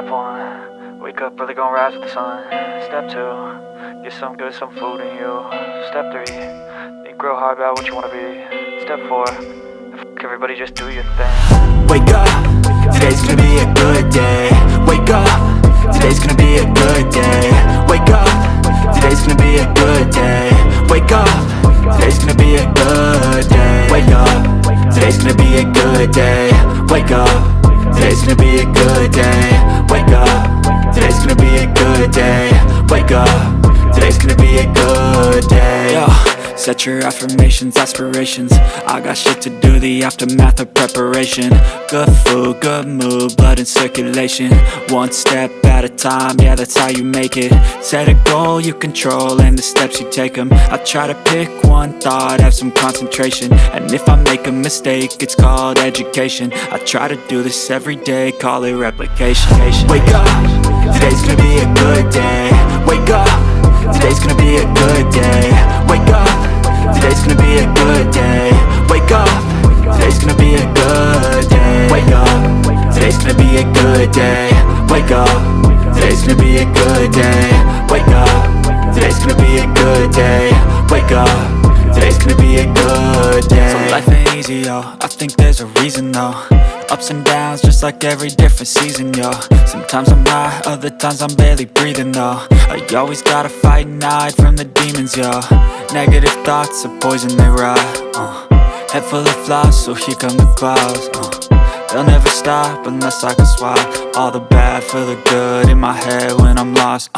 Step 1, wake up early, gonna rise with the sun. Step 2, get some good, some food in you. Step 3, think real hard about what you wanna be. Step 4, everybody just do your thing. Wake up, today's gonna be a good day. Wake up, today's gonna be a good day. Wake up, today's gonna be a good day. Wake up, today's gonna be a good day. Wake up, today's gonna be a good day. Wake up, today's gonna be a good day. Wake up, today's gonna be a good day. Wake up, today's gonna be a good day. Yo, set your affirmations, aspirations. I got shit to do, the aftermath of preparation. Good food, good mood, blood in circulation. One step at a time, yeah, that's how you make it. Set a goal you control and the steps you take them. I try to pick one thought, have some concentration. And if I make a mistake, it's called education. I try to do this every day, call it replication. Wake up, today's gonna be a good day. Wake up, today's gonna be a good day. Wake up, today's gonna be a good day. Wake up, today's gonna be a good day. Wake up, today's gonna be a good day. Wake up, today's gonna be a good day. Wake up, today's gonna be a good day. Wake up, today's gonna be a good day. So life ain't easy, yo, I think there's a reason though. Ups and downs, just like every different season, yo. Sometimes I'm high, other times I'm barely breathing, though. I always gotta fight and hide from the demons, yo. Negative thoughts are poison, they rot. Head full of flies, so here come the clouds. They'll never stop unless I can swap all the bad for the good in my head when I'm lost.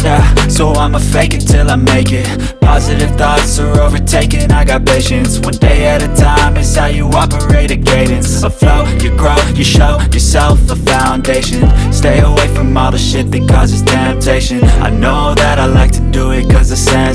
Yeah, so I'ma fake it till I make it. Positive thoughts are overtaken, I got patience. One day at a time is how you operate a cadence. A flow, you grow, you show yourself a foundation. Stay away from all the shit that causes temptation. I know that I like to do it cause the sense